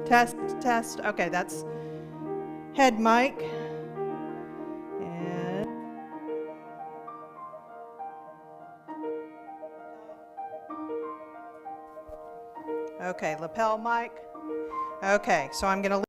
Test, test. Okay, that's head mic. And okay, lapel mic. Okay, so I'm going to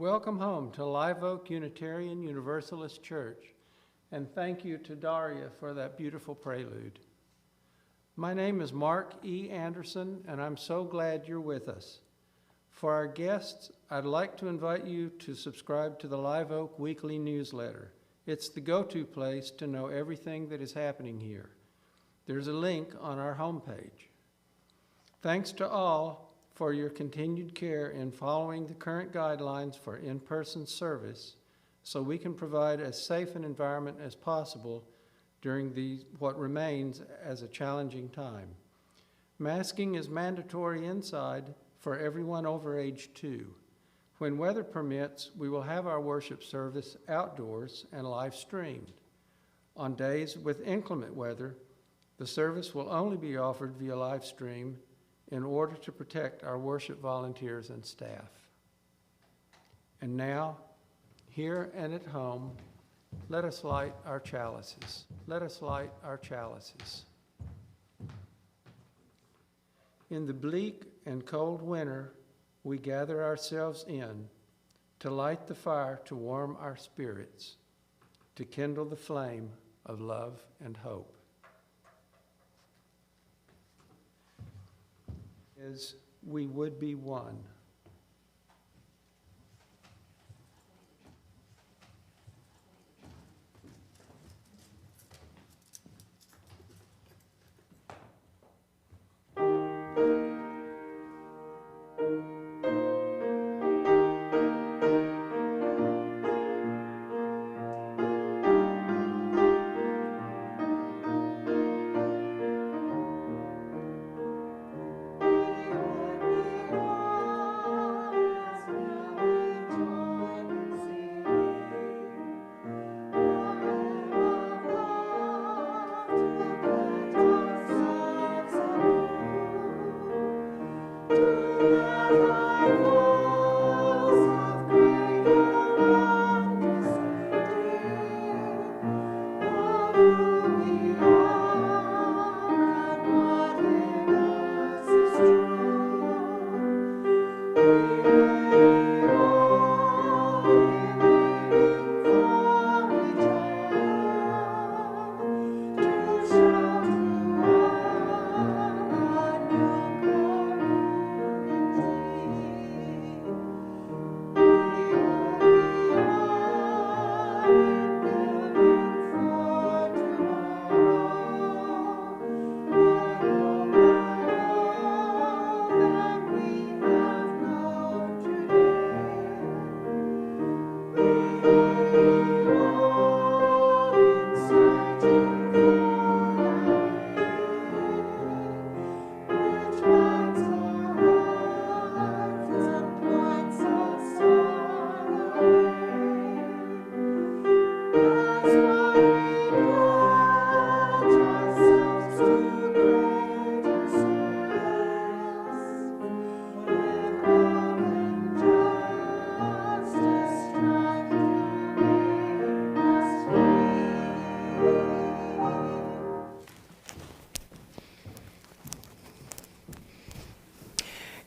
Welcome home to Live Oak Unitarian Universalist Church, and thank you to Daria for that beautiful prelude. My name is Mark E. Anderson, and I'm so glad you're with us. For our guests, I'd like to invite you to subscribe to the Live Oak Weekly Newsletter. It's the go-to place to know everything that is happening here. There's a link on our homepage. Thanks to all for your continued care in following the current guidelines for in-person service so we can provide as safe an environment as possible during what remains as a challenging time. Masking is mandatory inside for everyone over age 2. When weather permits, we will have our worship service outdoors and live streamed. On days with inclement weather, the service will only be offered via live stream in order to protect our worship volunteers and staff. And now, here and at home, let us light our chalices. Let us light our chalices. In the bleak and cold winter, we gather ourselves in to light the fire to warm our spirits, to kindle the flame of love and hope. As we would be one.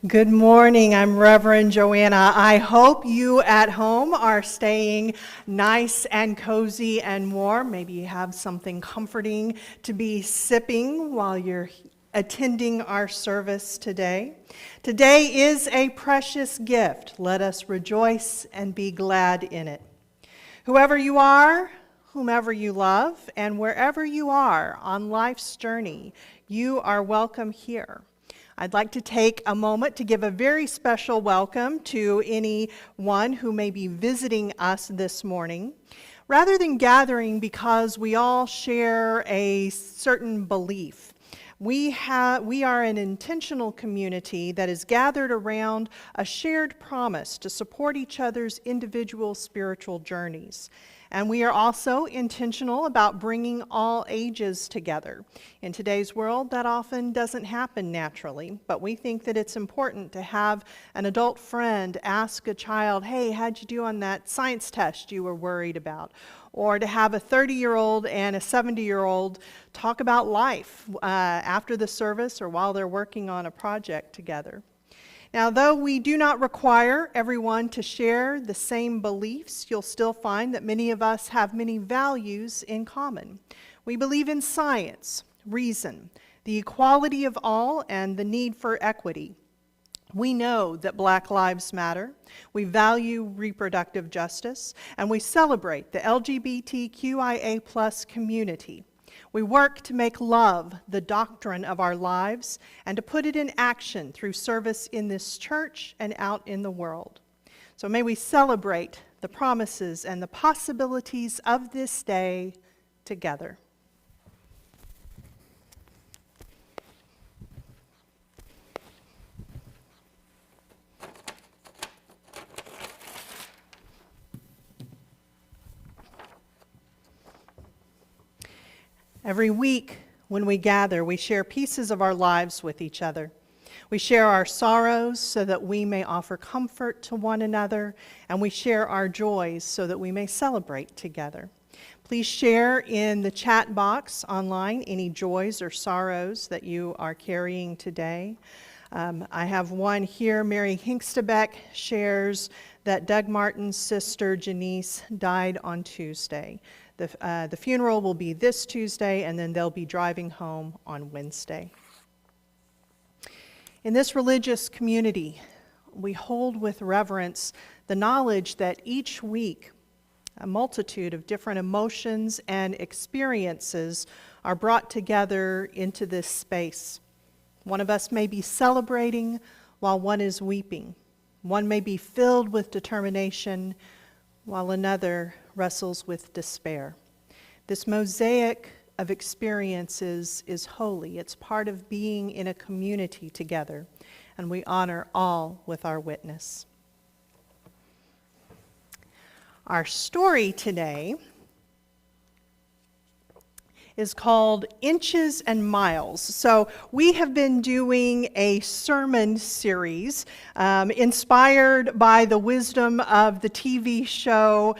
Good morning, I'm Reverend Joanna. I hope you at home are staying nice and cozy and warm. Maybe you have something comforting to be sipping while you're attending our service today. Today is a precious gift. Let us rejoice and be glad in it. Whoever you are, whomever you love, and wherever you are on life's journey, you are welcome here. I'd like to take a moment to give a very special welcome to anyone who may be visiting us this morning. Rather than gathering because we all share a certain belief, we are an intentional community that is gathered around a shared promise to support each other's individual spiritual journeys. And we are also intentional about bringing all ages together. In today's world, that often doesn't happen naturally, but we think that it's important to have an adult friend ask a child, hey, how'd you do on that science test you were worried about? Or to have a 30-year-old and a 70-year-old talk about life after the service or while they're working on a project together. Now, though we do not require everyone to share the same beliefs, you'll still find that many of us have many values in common. We believe in science, reason, the equality of all, and the need for equity. We know that Black lives matter, we value reproductive justice, and we celebrate the LGBTQIA+ community. We work to make love the doctrine of our lives and to put it in action through service in this church and out in the world. So may we celebrate the promises and the possibilities of this day together. Every week when we gather, we share pieces of our lives with each other. We share our sorrows so that we may offer comfort to one another, and we share our joys so that we may celebrate together. Please share in the chat box online any joys or sorrows that you are carrying today. I have one here. Mary Hinkstebeck shares that Doug Martin's sister Janice died on Tuesday. The funeral will be this Tuesday, and then they'll be driving home on Wednesday. In this religious community, we hold with reverence the knowledge that each week a multitude of different emotions and experiences are brought together into this space. One of us may be celebrating while one is weeping. One may be filled with determination while another wrestles with despair. This mosaic of experiences is holy. It's part of being in a community together, and we honor all with our witness. Our story today is called Inches and Miles. So we have been doing a sermon series inspired by the wisdom of the TV show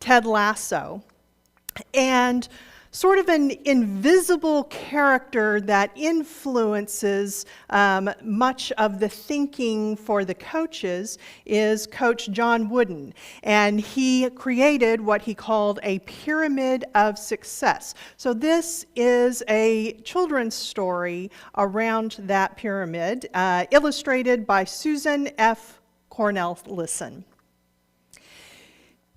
Ted Lasso, and sort of an invisible character that influences much of the thinking for the coaches is Coach John Wooden. And he created what he called a pyramid of success. So this is a children's story around that pyramid, illustrated by Susan F. Cornelissen.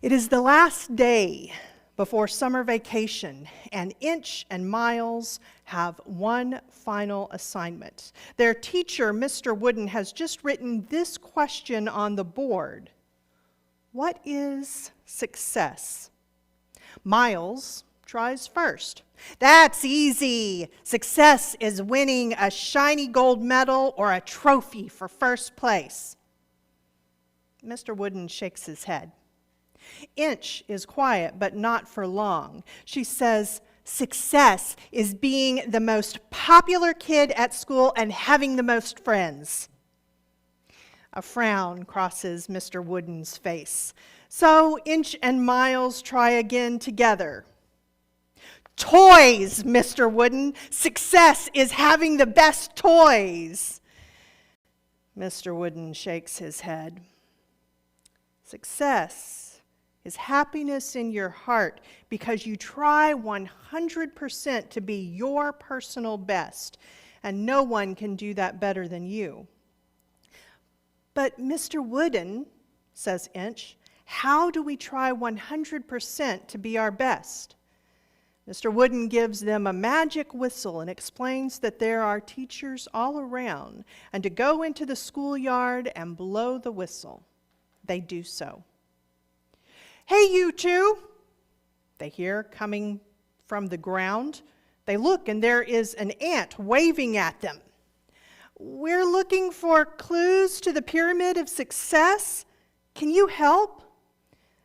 It is the last day before summer vacation, and Inch and Miles have one final assignment. Their teacher, Mr. Wooden, has just written this question on the board: what is success? Miles tries first. That's easy. Success is winning a shiny gold medal or a trophy for first place. Mr. Wooden shakes his head. Inch is quiet, but not for long. She says, success is being the most popular kid at school and having the most friends. A frown crosses Mr. Wooden's face. So Inch and Miles try again together. Toys, Mr. Wooden. Success is having the best toys. Mr. Wooden shakes his head. Success is happiness in your heart because you try 100% to be your personal best, and no one can do that better than you. But Mr. Wooden, says Inch, how do we try 100% to be our best? Mr. Wooden gives them a magic whistle and explains that there are teachers all around, and to go into the schoolyard and blow the whistle. They do so. Hey, you two, they hear coming from the ground. They look, and there is an ant waving at them. We're looking for clues to the pyramid of success. Can you help?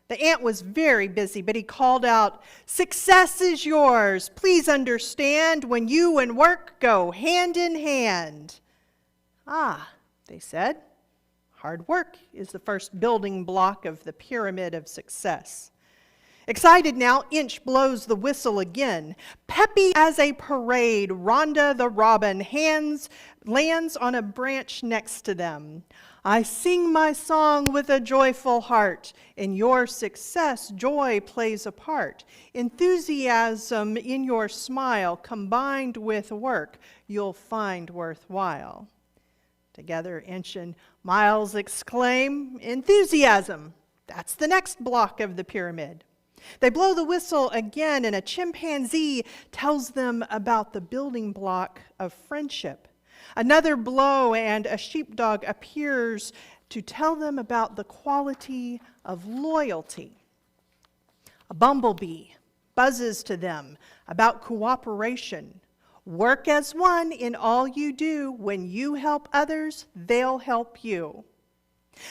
The ant was very busy, but he called out, success is yours. Please understand when you and work go hand in hand. Ah, they said. Hard work is the first building block of the pyramid of success. Excited now, Inch blows the whistle again. Peppy as a parade, Rhonda the robin lands on a branch next to them. I sing my song with a joyful heart. In your success, joy plays a part. Enthusiasm in your smile, combined with work, you'll find worthwhile. Together, Inch and Miles exclaim, enthusiasm. That's the next block of the pyramid. They blow the whistle again, and a chimpanzee tells them about the building block of friendship. Another blow, and a sheepdog appears to tell them about the quality of loyalty. A bumblebee buzzes to them about cooperation. Work as one in all you do. When you help others, they'll help you.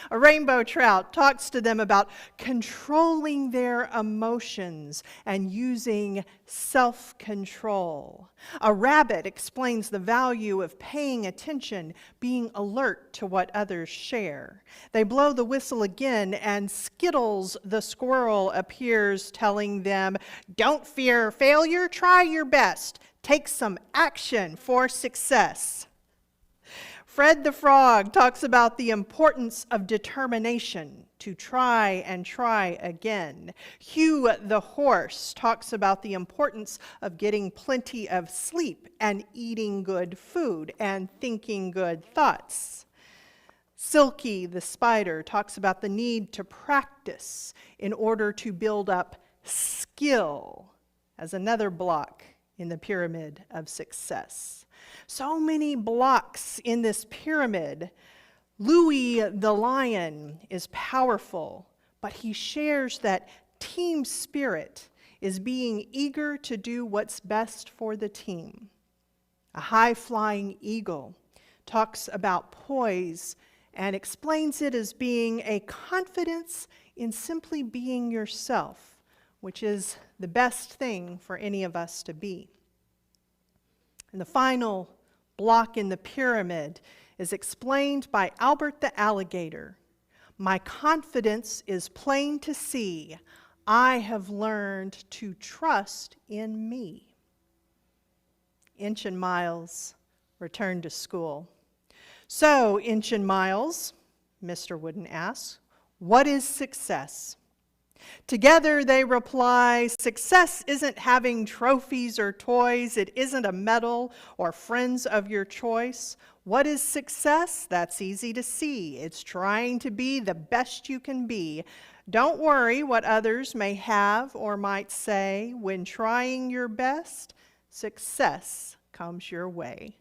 A rainbow trout talks to them about controlling their emotions and using self-control. A rabbit explains the value of paying attention, being alert to what others share. They blow the whistle again, and Skittles the squirrel appears, telling them, don't fear failure, try your best. Take some action for success. Fred the Frog talks about the importance of determination to try and try again. Hugh the Horse talks about the importance of getting plenty of sleep and eating good food and thinking good thoughts. Silky the Spider talks about the need to practice in order to build up skill as another block in the pyramid of success. So many blocks in this pyramid. Louis the lion is powerful, but he shares that team spirit is being eager to do what's best for the team. A high-flying eagle talks about poise and explains it as being a confidence in simply being yourself, which is the best thing for any of us to be. And the final block in the pyramid is explained by Albert the alligator. My confidence is plain to see. I have learned to trust in me. Inch and Miles return to school. So, Inch and Miles, Mr. Wooden asks, what is success? Together they reply, success isn't having trophies or toys. It isn't a medal or friends of your choice. What is success? That's easy to see. It's trying to be the best you can be. Don't worry what others may have or might say. When trying your best, success comes your way.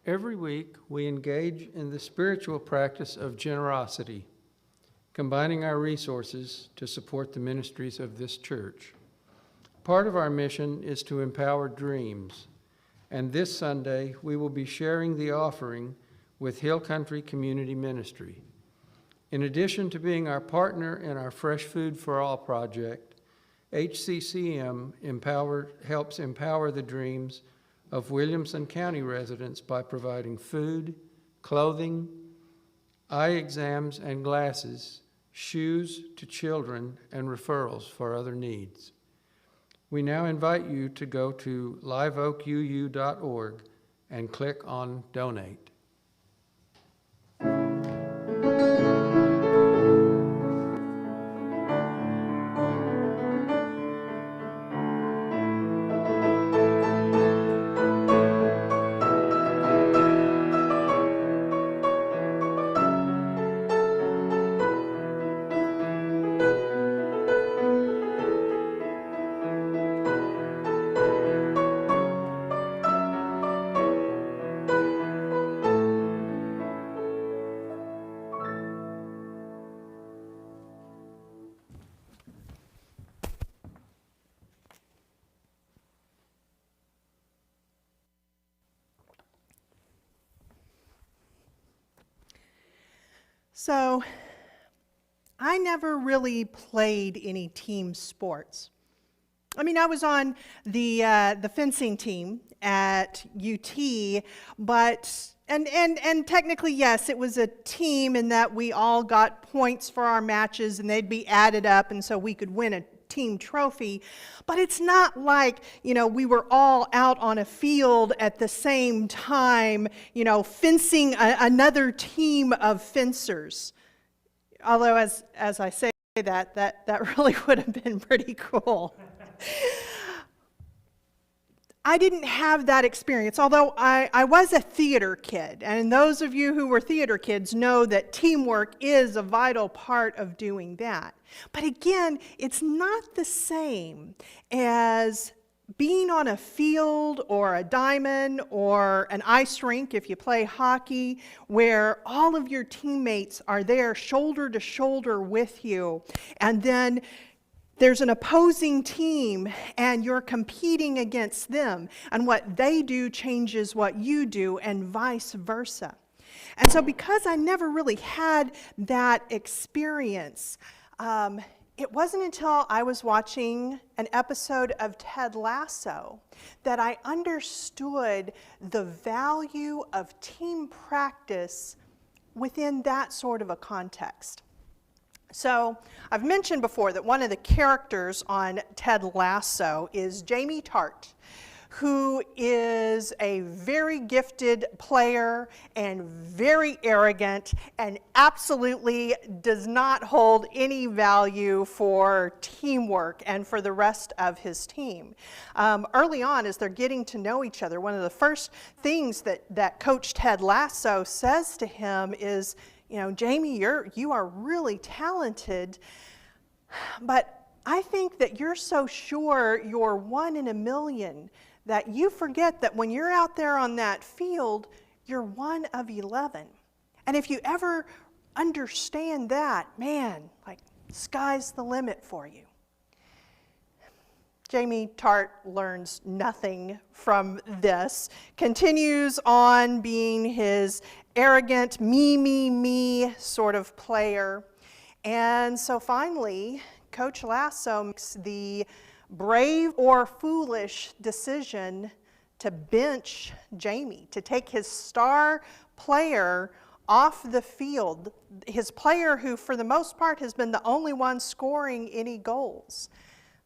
Every week, we engage in the spiritual practice of generosity, combining our resources to support the ministries of this church. Part of our mission is to empower dreams and this Sunday we will be sharing the offering with Hill Country Community Ministry. In addition to being our partner in our Fresh Food for All project, HCCM helps empower the dreams of Williamson County residents by providing food, clothing, eye exams and glasses, shoes to children, and referrals for other needs. We now invite you to go to liveoakuu.org and click on Donate. So, I never really played any team sports. I mean, I was on the fencing team at UT, but and technically, yes, it was a team in that we all got points for our matches, and they'd be added up, and so we could win a team trophy. But it's not like, we were all out on a field at the same time, fencing another team of fencers. Although, as I say that really would have been pretty cool. I didn't have that experience, although I was a theater kid. And those of you who were theater kids know that teamwork is a vital part of doing that. But again, it's not the same as being on a field or a diamond or an ice rink if you play hockey, where all of your teammates are there shoulder to shoulder with you. And then there's an opposing team and you're competing against them, and what they do changes what you do and vice versa. And so because I never really had that experience, it wasn't until I was watching an episode of Ted Lasso that I understood the value of team practice within that sort of a context. So I've mentioned before that one of the characters on Ted Lasso is Jamie Tart, who is a very gifted player and very arrogant and absolutely does not hold any value for teamwork and for the rest of his team. Early on, as they're getting to know each other, one of the first things that Coach Ted Lasso says to him is, Jamie, you are really talented, but I think that you're so sure you're one in a million that you forget that when you're out there on that field, you're one of 11. And if you ever understand that, man, sky's the limit for you. Jamie Tart learns nothing from this, continues on being his arrogant, me sort of player. And so finally, Coach Lasso makes the brave or foolish decision to bench Jamie, to take his star player off the field, his player who for the most part has been the only one scoring any goals.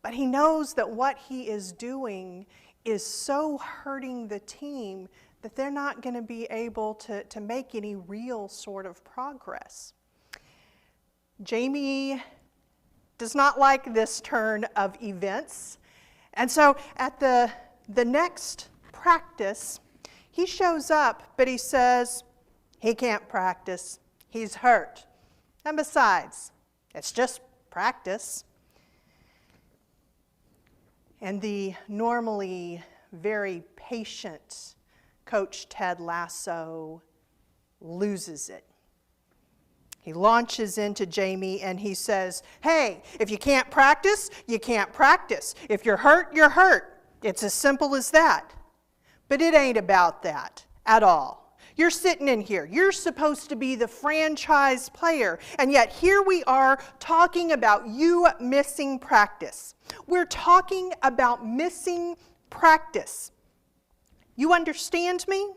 But he knows that what he is doing is so hurting the team that they're not going to be able to make any real sort of progress. Jamie does not like this turn of events. And so at the next practice, he shows up, but he says he can't practice. He's hurt. And besides, it's just practice. And the normally very patient Coach Ted Lasso loses it. He launches into Jamie and he says, hey, if you can't practice, you can't practice. If you're hurt, you're hurt. It's as simple as that. But it ain't about that at all. You're sitting in here. You're supposed to be the franchise player. And yet here we are talking about you missing practice. We're talking about missing practice. You understand me?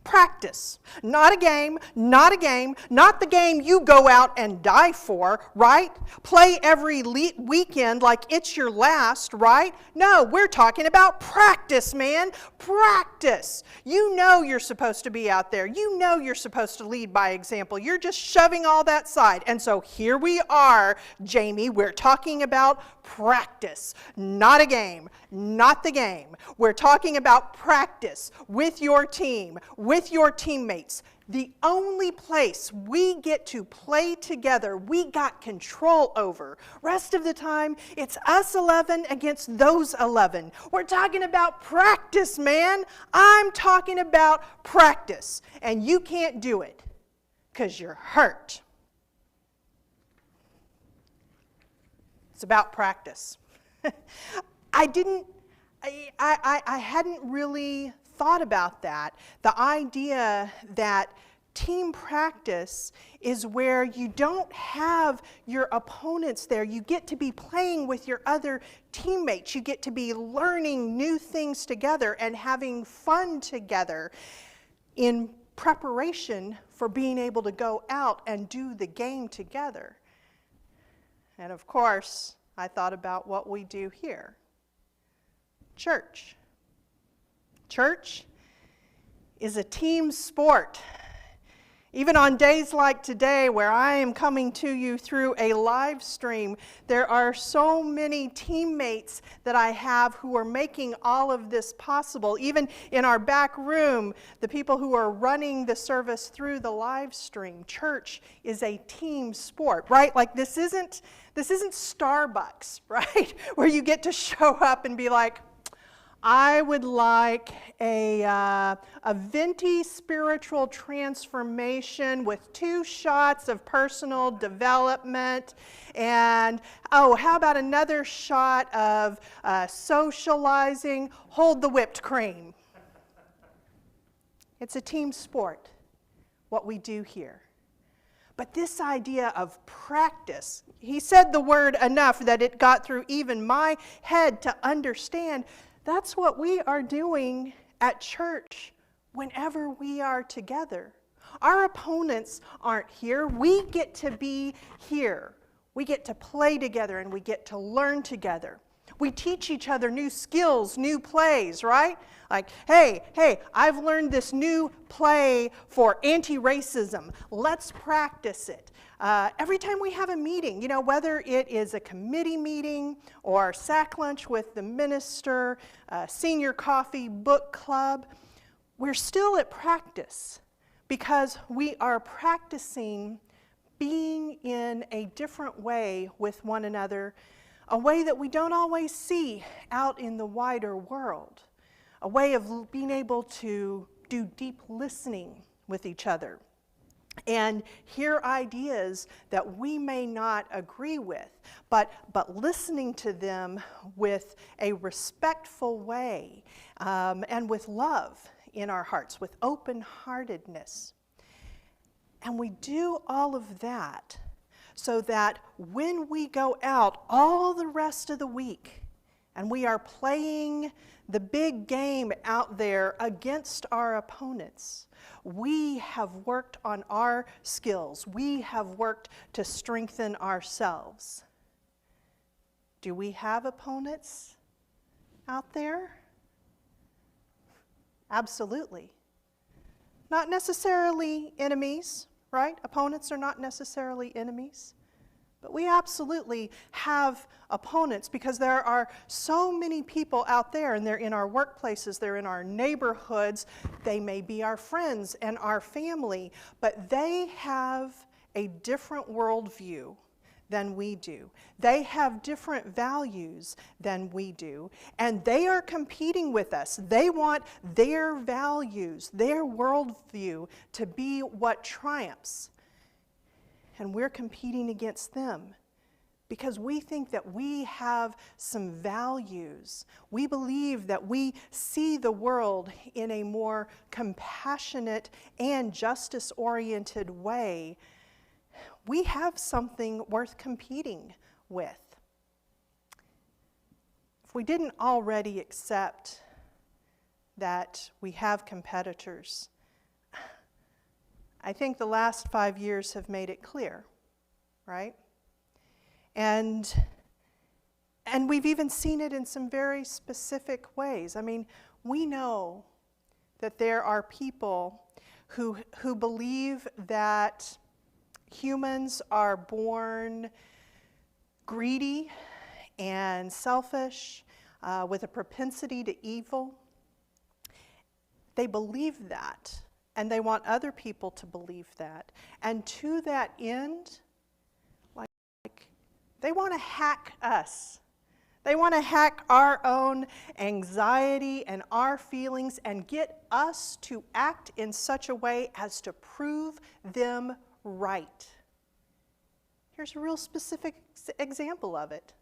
Practice. Not a game, not the game you go out and die for, right? Play every weekend like it's your last, right? No, we're talking about practice, man. Practice. You know you're supposed to be out there. You know you're supposed to lead by example. You're just shoving all that aside. And so here we are, Jamie. We're talking about practice. Not a game, not the game. We're talking about practice with your team, with your teammates. The only place we get to play together, we got control over. Rest of the time, it's us 11 against those 11. We're talking about practice, man. I'm talking about practice. And you can't do it because you're hurt. It's about practice. I hadn't really thought about that. The idea that team practice is where you don't have your opponents there. You get to be playing with your other teammates. You get to be learning new things together and having fun together in preparation for being able to go out and do the game together. And of course, I thought about what we do here. Church. Church is a team sport. Even on days like today, where I am coming to you through a live stream, there are so many teammates that I have who are making all of this possible. Even in our back room, the people who are running the service through the live stream. Church is a team sport, right? Like this isn't Starbucks, right? Where you get to show up and be like, I would like a venti spiritual transformation with 2 shots of personal development, and how about another shot of socializing? Hold the whipped cream. It's a team sport, what we do here. But this idea of practice, he said the word enough that it got through even my head to understand. That's what we are doing at church whenever we are together. Our opponents aren't here. We get to be here. We get to play together and we get to learn together. We teach each other new skills, new plays, right? Like, hey, I've learned this new play for anti-racism. Let's practice it. Every time we have a meeting, whether it is a committee meeting or sack lunch with the minister, senior coffee, book club, we're still at practice because we are practicing being in a different way with one another, a way that we don't always see out in the wider world, a way of being able to do deep listening with each other and hear ideas that we may not agree with, but listening to them with a respectful way and with love in our hearts, with open-heartedness. And we do all of that so that when we go out all the rest of the week and we are playing the big game out there against our opponents, we have worked on our skills. We have worked to strengthen ourselves. Do we have opponents out there? Absolutely. Not necessarily enemies, right? Opponents are not necessarily enemies. But we absolutely have opponents because there are so many people out there, and they're in our workplaces, they're in our neighborhoods, they may be our friends and our family, but they have a different worldview than we do. They have different values than we do, and they are competing with us. They want their values, their worldview to be what triumphs. And we're competing against them because we think that we have some values. We believe that we see the world in a more compassionate and justice-oriented way. We have something worth competing with. If we didn't already accept that we have competitors, I think the last 5 years have made it clear, right? And we've even seen it in some very specific ways. I mean, we know that there are people who believe that humans are born greedy and selfish, with a propensity to evil. They believe that, and they want other people to believe that. And to that end, they want to hack us. They want to hack our own anxiety and our feelings and get us to act in such a way as to prove them right. Here's a real specific example of it.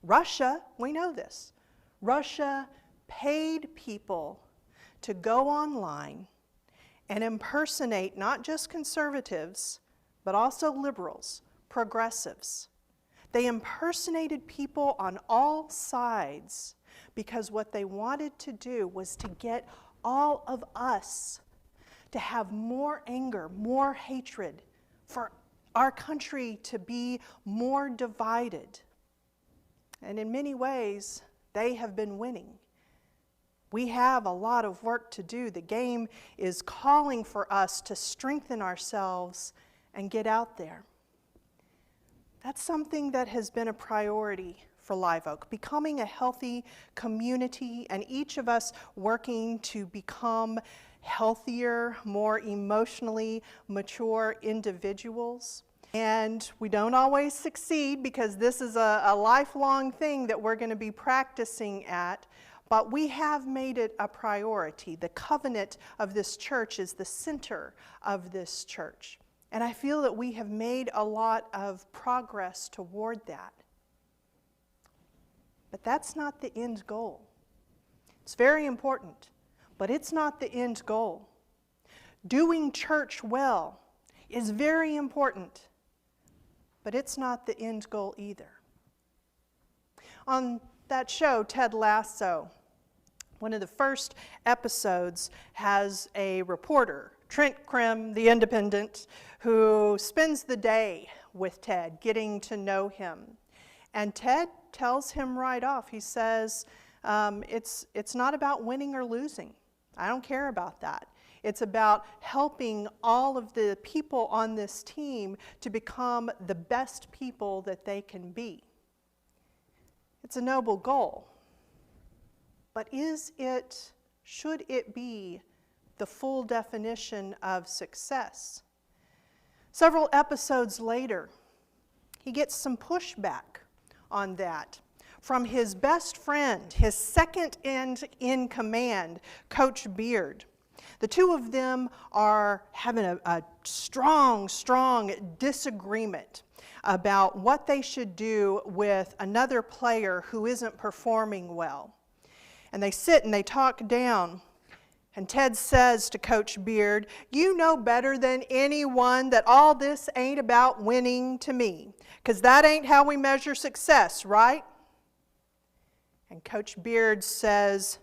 Russia, we know this. Russia paid people to go online and impersonate not just conservatives, but also liberals, progressives. They impersonated people on all sides because what they wanted to do was to get all of us to have more anger, more hatred, for our country to be more divided. And in many ways, they have been winning. We have a lot of work to do. The game is calling for us to strengthen ourselves and get out there. That's something that has been a priority for Live Oak, becoming a healthy community, and each of us working to become healthier, more emotionally mature individuals. And we don't always succeed because this is a lifelong thing that we're going to be practicing at, but we have made it a priority. The covenant of this church is the center of this church. And I feel that we have made a lot of progress toward that. But that's not the end goal. It's very important, but it's not the end goal. Doing church well is very important, but it's not the end goal either. On that show, Ted Lasso, one of the first episodes has a reporter, Trent Krim, the Independent, who spends the day with Ted, getting to know him. And Ted tells him right off, he says, it's not about winning or losing. I don't care about that. It's about helping all of the people on this team to become the best people that they can be. It's a noble goal. But should it be the full definition of success? Several episodes later, he gets some pushback on that from his best friend, his second in command, Coach Beard. The two of them are having a strong disagreement about what they should do with another player who isn't performing well. And they sit and they talk down. And Ted says to Coach Beard, "You know better than anyone that all this ain't about winning to me, because that ain't how we measure success, right?" And Coach Beard says,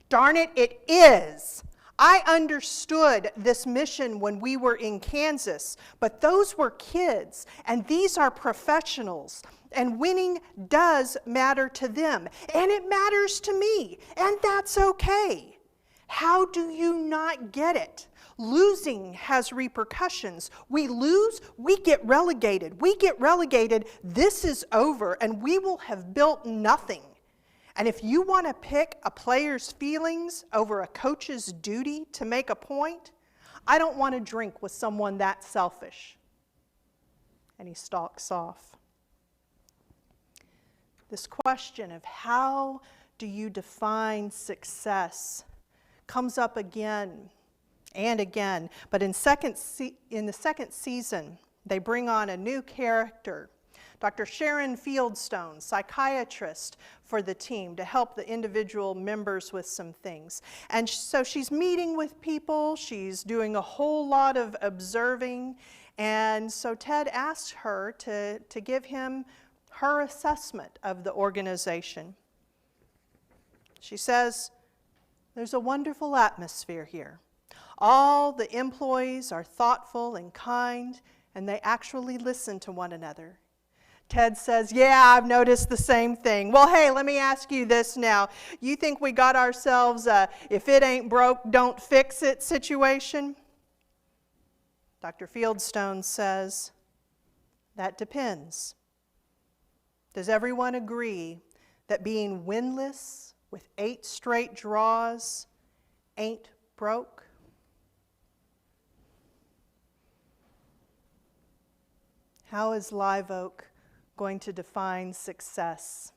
"Darn it, it is. I understood this mission when we were in Kansas, but those were kids, and these are professionals, and winning does matter to them, and it matters to me, and that's okay. How do you not get it? Losing has repercussions. We lose, we get relegated. We get relegated, this is over, and we will have built nothing. And if you want to pick a player's feelings over a coach's duty to make a point, I don't want to drink with someone that selfish." And he stalks off. This question of how do you define success comes up again and again. But in the second season, they bring on a new character Dr. Sharon Fieldstone, psychiatrist for the team, to help the individual members with some things. And so she's meeting with people, she's doing a whole lot of observing, and so Ted asked her to give him her assessment of the organization. She says, "There's a wonderful atmosphere here. All the employees are thoughtful and kind, and they actually listen to one another." Ted says, "Yeah, I've noticed the same thing." Well, hey, let me ask you this now. You think we got ourselves a if it ain't broke, don't fix it situation? Dr. Fieldstone says, "That depends. Does everyone agree that being winless with 8 straight draws ain't broke?" How is Live Oak going to define success?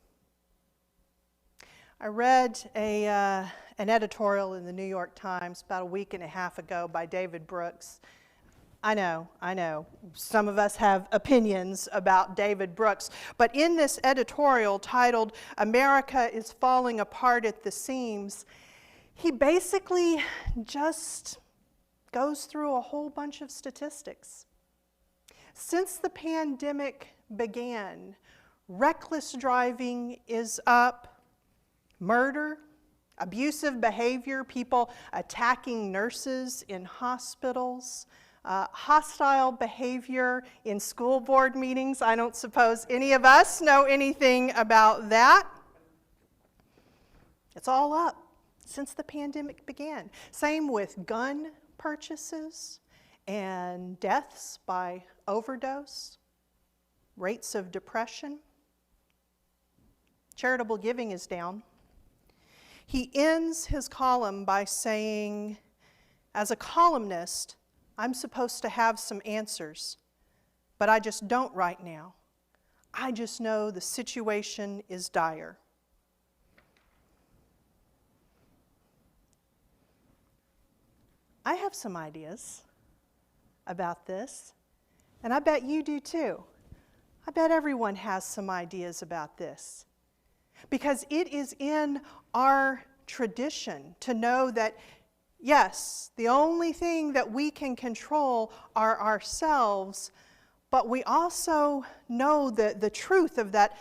I read an editorial in the New York Times about a week and a half ago by David Brooks. I know, some of us have opinions about David Brooks, but in this editorial titled "America is Falling Apart at the Seams," he basically just goes through a whole bunch of statistics. Since the pandemic began, reckless driving is up, murder, abusive behavior, people attacking nurses in hospitals, hostile behavior in school board meetings. I don't suppose any of us know anything about that. It's all up since the pandemic began. Same with gun purchases and deaths by overdose, rates of depression. Charitable giving is down. He ends his column by saying, "As a columnist, I'm supposed to have some answers, but I just don't right now. I just know the situation is dire." I have some ideas about this, and I bet you do too. I bet everyone has some ideas about this, because it is in our tradition to know that, yes, the only thing that we can control are ourselves, but we also know the truth of that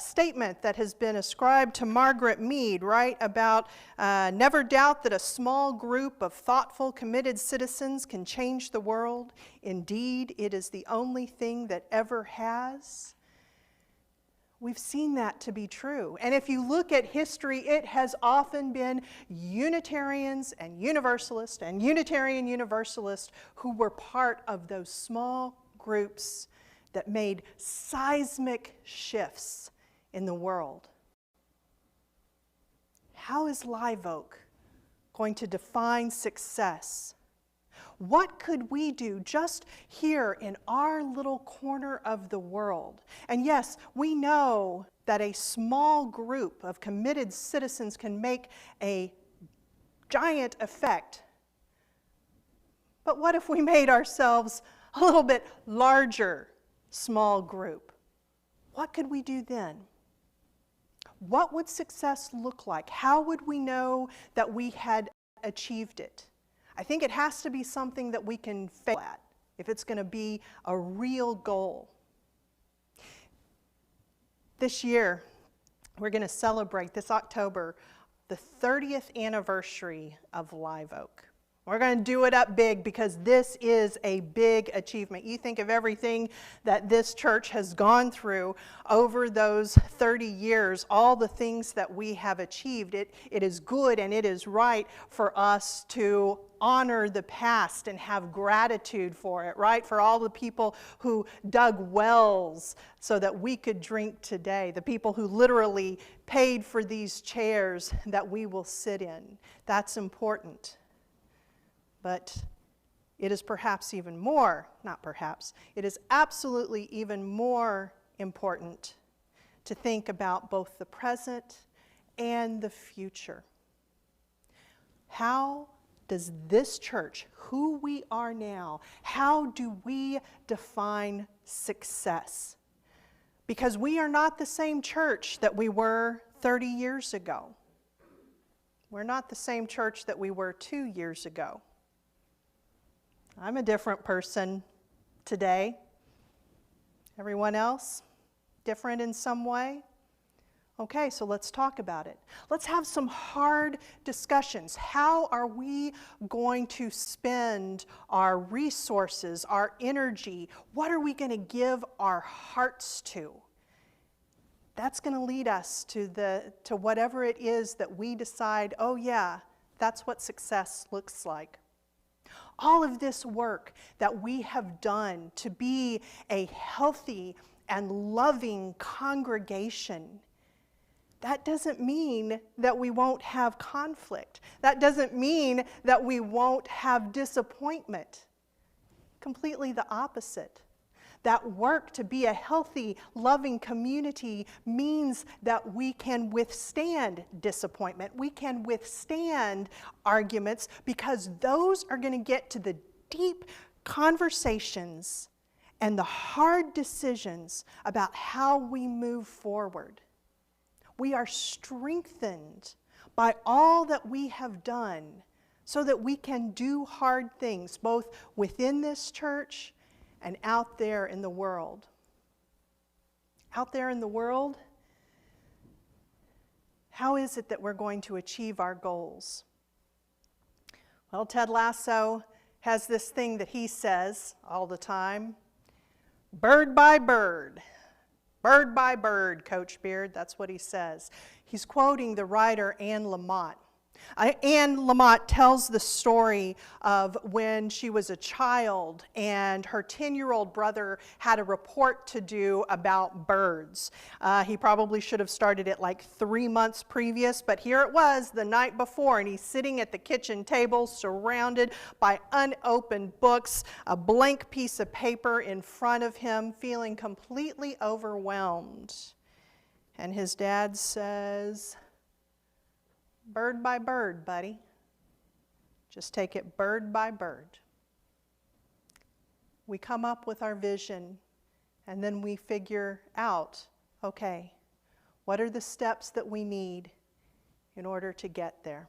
statement that has been ascribed to Margaret Mead, right, about never doubt that a small group of thoughtful, committed citizens can change the world. Indeed, it is the only thing that ever has. We've seen that to be true. And if you look at history, it has often been Unitarians and Universalists and Unitarian Universalists who were part of those small groups that made seismic shifts in the world. How is Live Oak going to define success? What could we do just here in our little corner of the world? And yes, we know that a small group of committed citizens can make a giant effect. But what if we made ourselves a little bit larger small group? What could we do then? What would success look like? How would we know that we had achieved it? I think it has to be something that we can fail at if it's going to be a real goal. This year, we're going to celebrate this October the 30th anniversary of Live Oak. We're going to do it up big because this is a big achievement. You think of everything that this church has gone through over those 30 years, all the things that we have achieved. It is good and it is right for us to honor the past and have gratitude for it, right? For all the people who dug wells so that we could drink today, the people who literally paid for these chairs that we will sit in. That's important. But it is perhaps even more, not perhaps, it is absolutely even more important to think about both the present and the future. How does this church, who we are now, how do we define success? because we are not the same church that we were 30 years ago. We're not the same church that we were 2 years ago. I'm a different person today. Everyone else? Different in some way? Okay, so let's talk about it. Let's have some hard discussions. How are we going to spend our resources, our energy? What are we going to give our hearts to? That's going to lead us to whatever it is that we decide, oh yeah, that's what success looks like. All of this work that we have done to be a healthy and loving congregation, that doesn't mean that we won't have conflict. That doesn't mean that we won't have disappointment. Completely the opposite. That work to be a healthy, loving community means that we can withstand disappointment. We can withstand arguments because those are going to get to the deep conversations and the hard decisions about how we move forward. We are strengthened by all that we have done so that we can do hard things, both within this church and out there in the world. Out there in the world, how is it that we're going to achieve our goals? Well, Ted Lasso has this thing that he says all the time, bird by bird. Bird by bird, Coach Beard, that's what he says. He's quoting the writer Anne Lamott. Anne Lamott tells the story of when she was a child and her 10-year-old brother had a report to do about birds. He probably should have started it like 3 months previous, but here it was the night before, and he's sitting at the kitchen table surrounded by unopened books, a blank piece of paper in front of him, feeling completely overwhelmed. And his dad says, bird by bird, buddy. Just take it bird by bird. We come up with our vision, and then we figure out, okay, what are the steps that we need in order to get there?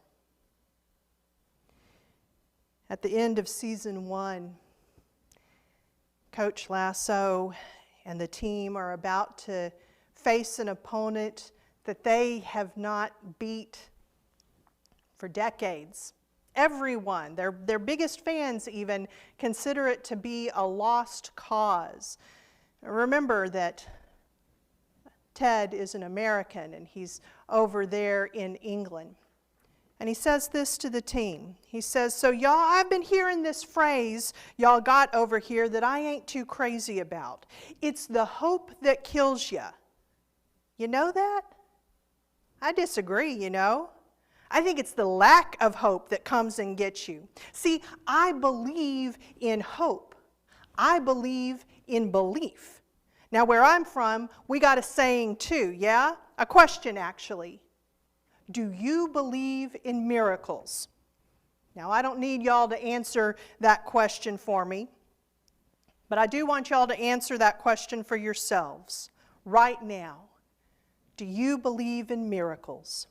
At the end of season 1, Coach Lasso and the team are about to face an opponent that they have not beat for decades. Everyone, their biggest fans even, consider it to be a lost cause. Remember that Ted is an American and he's over there in England. And he says this to the team. He says, so y'all, I've been hearing this phrase y'all got over here that I ain't too crazy about. It's the hope that kills you. You know that? I disagree, you know. I think it's the lack of hope that comes and gets you. See, I believe in hope. I believe in belief. Now, where I'm from, we got a saying too, yeah? A question, actually. Do you believe in miracles? Now, I don't need y'all to answer that question for me, but I do want y'all to answer that question for yourselves right now. Do you believe in miracles?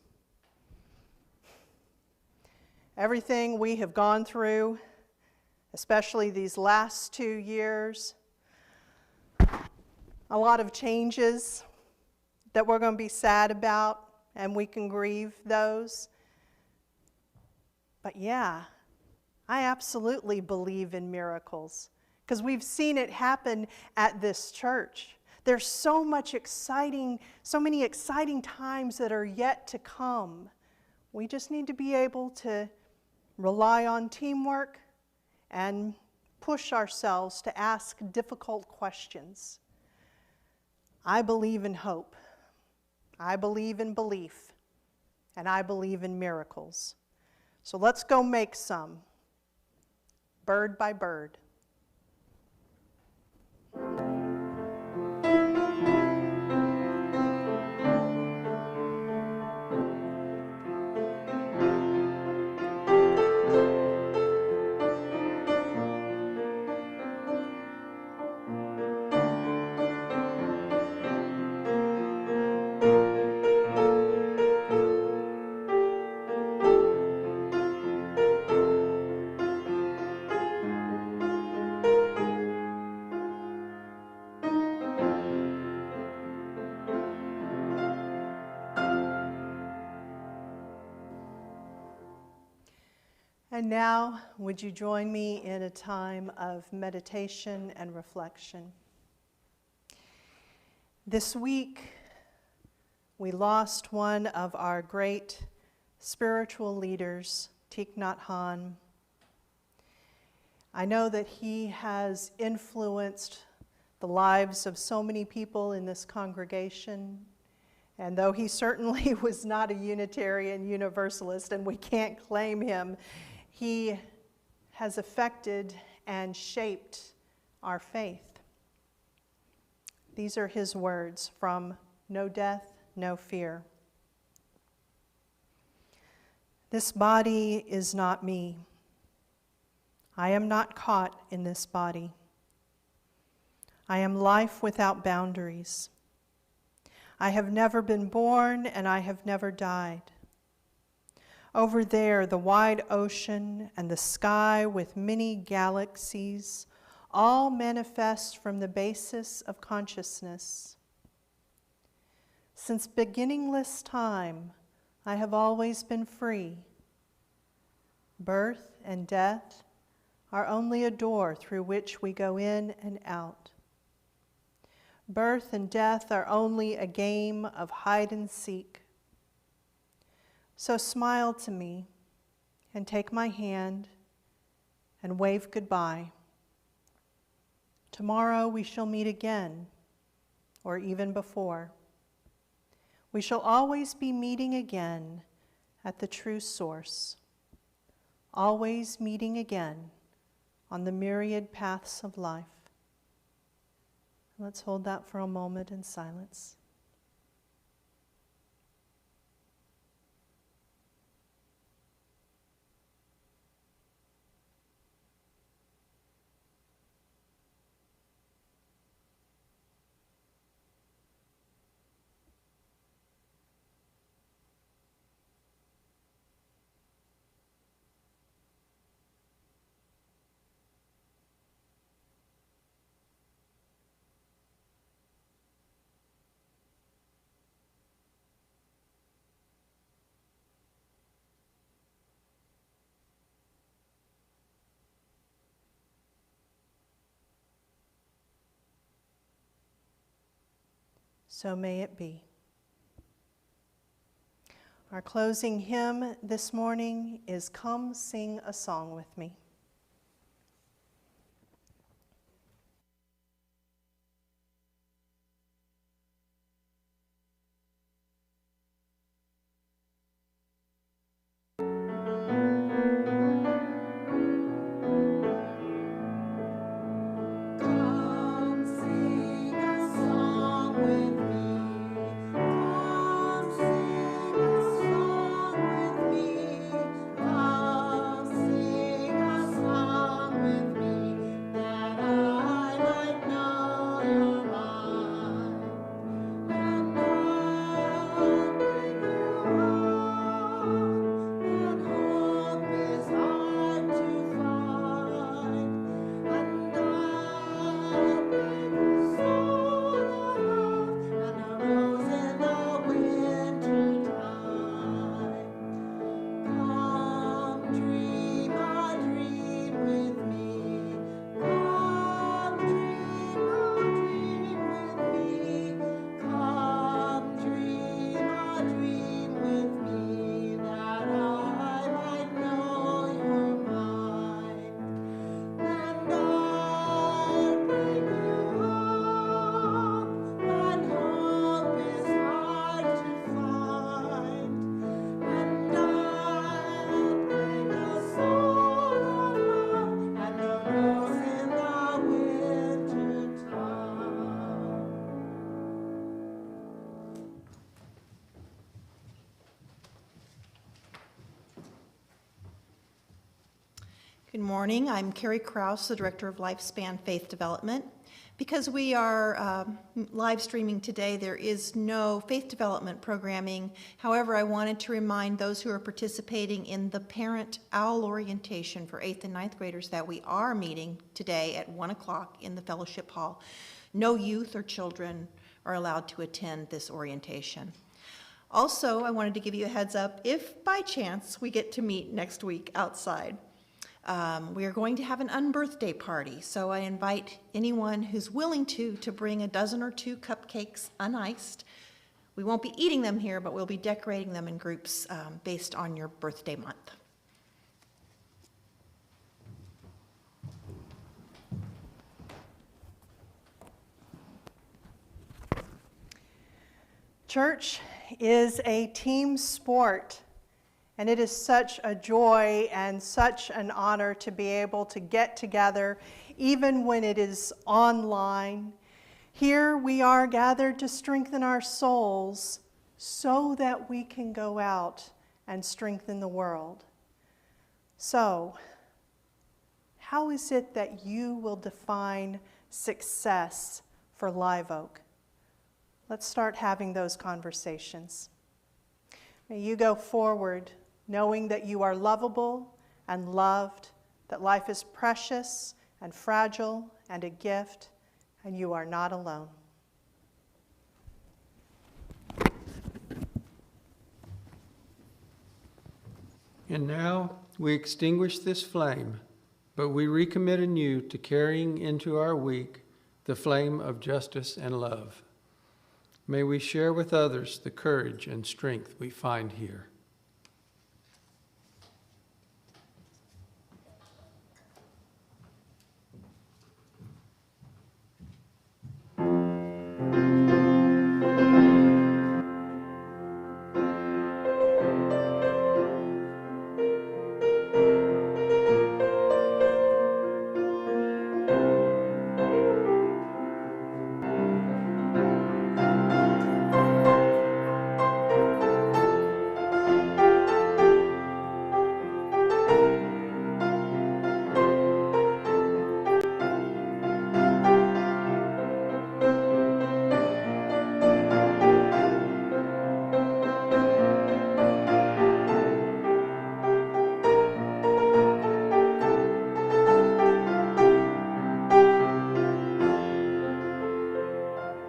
Everything we have gone through, especially these last 2 years, a lot of changes that we're going to be sad about, and we can grieve those. But yeah, I absolutely believe in miracles because we've seen it happen at this church. There's so many exciting times that are yet to come. We just need to be able to rely on teamwork and push ourselves to ask difficult questions. I believe in hope. I believe in belief. And I believe in miracles. So let's go make some, bird by bird. And now, would you join me in a time of meditation and reflection? This week, we lost one of our great spiritual leaders, Thich Nhat Hanh. I know that he has influenced the lives of so many people in this congregation, and though he certainly was not a Unitarian Universalist, and we can't claim him, he has affected and shaped our faith. These are his words from No Death, No Fear. This body is not me. I am not caught in this body. I am life without boundaries. I have never been born and I have never died. Over there, the wide ocean and the sky with many galaxies all manifest from the basis of consciousness. Since beginningless time, I have always been free. Birth and death are only a door through which we go in and out. Birth and death are only a game of hide and seek. So smile to me and take my hand and wave goodbye. Tomorrow we shall meet again, or even before. We shall always be meeting again at the true source, always meeting again on the myriad paths of life. Let's hold that for a moment in silence. So may it be. Our closing hymn this morning is Come Sing a Song with Me. Good morning. I'm Carrie Krause, the Director of Lifespan Faith Development. Because we are live streaming today, there is no faith development programming. However, I wanted to remind those who are participating in the Parent OWL orientation for 8th and 9th graders that we are meeting today at 1 o'clock in the fellowship hall. No youth or children are allowed to attend this orientation. Also, I wanted to give you a heads up if by chance we get to meet next week outside. We are going to have an unbirthday party, so I invite anyone who's willing to bring a dozen or two cupcakes uniced. We won't be eating them here, but we'll be decorating them in groups based on your birthday month. Church is a team sport, and it is such a joy and such an honor to be able to get together, even when it is online. Here we are gathered to strengthen our souls so that we can go out and strengthen the world. So, how is it that you will define success for Live Oak? Let's start having those conversations. May you go forward knowing that you are lovable and loved, that life is precious and fragile and a gift, and you are not alone. And now we extinguish this flame, but we recommit anew to carrying into our week the flame of justice and love. May we share with others the courage and strength we find here.